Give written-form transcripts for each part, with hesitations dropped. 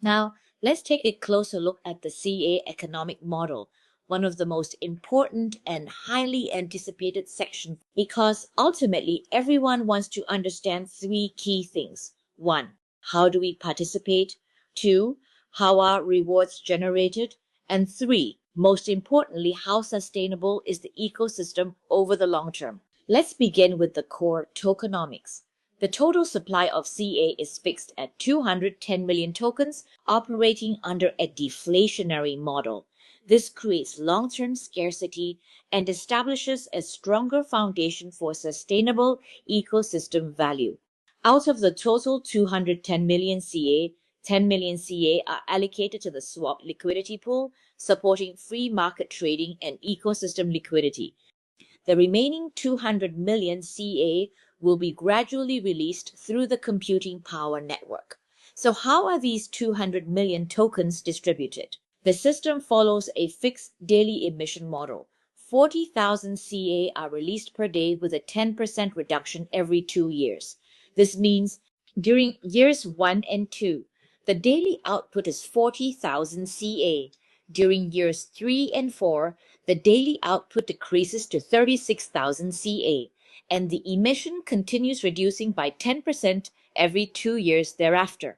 Now, let's take a closer look at the CA economic model, one of the most important and highly anticipated sections, because ultimately everyone wants to understand three key things. One, how do we participate? Two, how are rewards generated? And three, most importantly, how sustainable is the ecosystem over the long term? Let's begin with the core tokenomics. The total supply of CA is fixed at 210 million tokens, operating under a deflationary model. This creates long-term scarcity and establishes a stronger foundation for sustainable ecosystem value. Out of the total 210 million CA, 10 million CA are allocated to the swap liquidity pool, supporting free market trading and ecosystem liquidity. The remaining 200 million CA will be gradually released through the computing power network. So how are these 200 million tokens distributed? The system follows a fixed daily emission model. 40,000 CA are released per day with a 10% reduction every 2 years. This means during years 1 and 2, the daily output is 40,000 CA. During years 3 and 4, the daily output decreases to 36,000 CA, and the emission continues reducing by 10% every 2 years thereafter.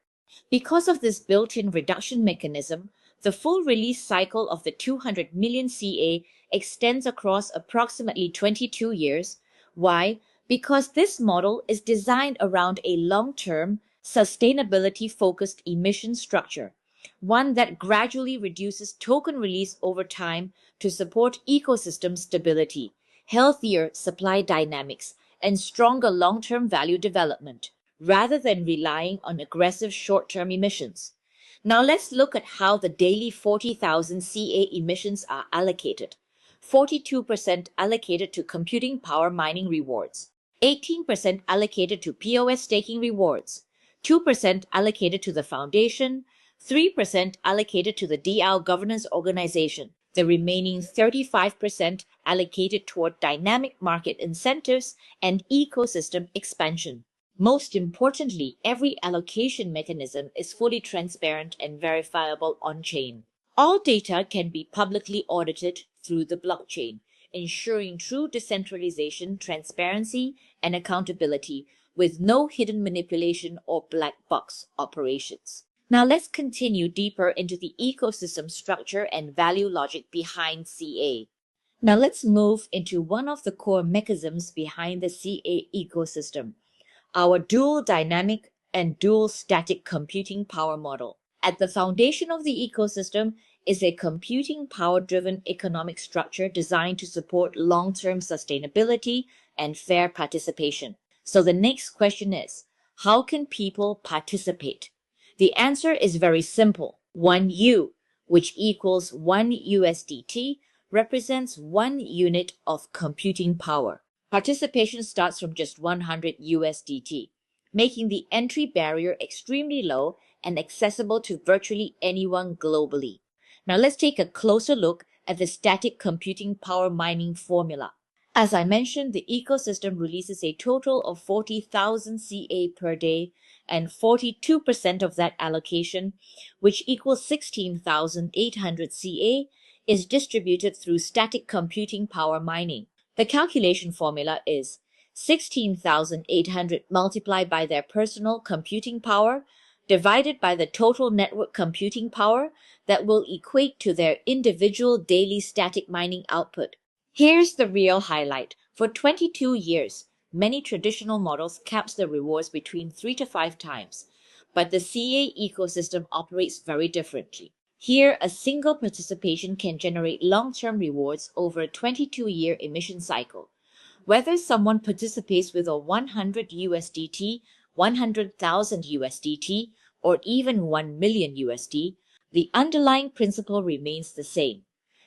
Because of this built-in reduction mechanism, the full release cycle of the 200 million CA extends across approximately 22 years. Why? Because this model is designed around a long-term, sustainability-focused emission structure, one that gradually reduces token release over time to support ecosystem stability, healthier supply dynamics, and stronger long-term value development, rather than relying on aggressive short-term emissions. Now let's look at how the daily 40,000 CA emissions are allocated. 42% allocated to computing power mining rewards, 18% allocated to POS staking rewards, 2% allocated to the foundation, 3% allocated to the DAO governance organization, the remaining 35% allocated toward dynamic market incentives and ecosystem expansion. Most importantly, every allocation mechanism is fully transparent and verifiable on-chain. All data can be publicly audited through the blockchain, ensuring true decentralization, transparency, and accountability with no hidden manipulation or black box operations. Now let's continue deeper into the ecosystem structure and value logic behind CA. Now let's move into one of the core mechanisms behind the CA ecosystem, our dual dynamic and dual static computing power model. At the foundation of the ecosystem is a computing power-driven economic structure designed to support long-term sustainability and fair participation. So the next question is, how can people participate? The answer is very simple. 1U, which equals 1 USDT, represents 1 unit of computing power. Participation starts from just 100 USDT, making the entry barrier extremely low and accessible to virtually anyone globally. Now let's take a closer look at the static computing power mining formula. As I mentioned, the ecosystem releases a total of 40,000 CA per day, and 42% of that allocation, which equals 16,800 CA, is distributed through static computing power mining. The calculation formula is 16,800 multiplied by their personal computing power divided by the total network computing power that will equate to their individual daily static mining output. Here's the real highlight. For 22 years, many traditional models caps the rewards between 3 to 5 times, but the CA ecosystem operates very differently. Here, a single participation can generate long-term rewards over a 22-year emission cycle. Whether someone participates with a 100 USDT, 100,000 USDT, or even 1 million USD, the underlying principle remains the same.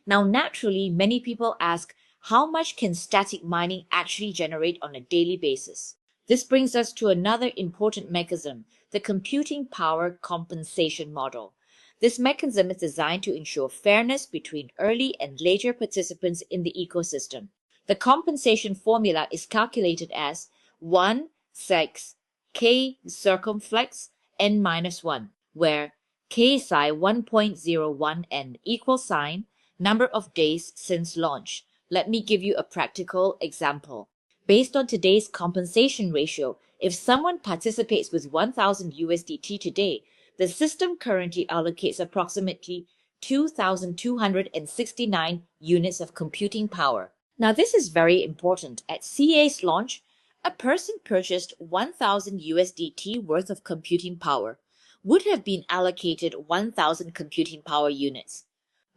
Now, naturally, many people ask, how much can static mining actually generate on a daily basis? This brings us to another important mechanism, the computing power compensation model. This mechanism is designed to ensure fairness between early and later participants in the ecosystem. The compensation formula is calculated as 1 6 k circumflex n minus 1, where KSI 1.01N equals sign number of days since launch. Let me give you a practical example. Based on today's compensation ratio, if someone participates with 1000 USDT today, the system currently allocates approximately 2,269 units of computing power. Now, this is very important. At CA's launch, a person purchased 1000 USDT worth of computing power would have been allocated 1000 computing power units.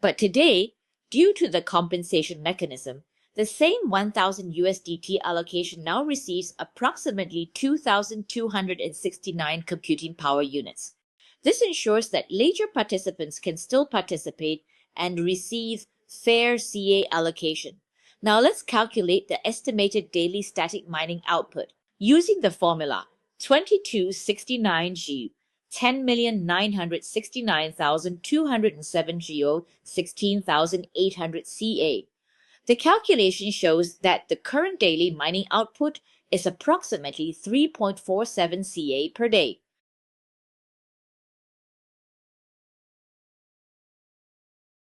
But today, due to the compensation mechanism, the same 1000 USDT allocation now receives approximately 2,269 computing power units. This ensures that later participants can still participate and receive fair CA allocation. Now let's calculate the estimated daily static mining output using the formula 2269G 10,969,207 GO 16,800 CA. The calculation shows that the current daily mining output is approximately 3.47 CA per day.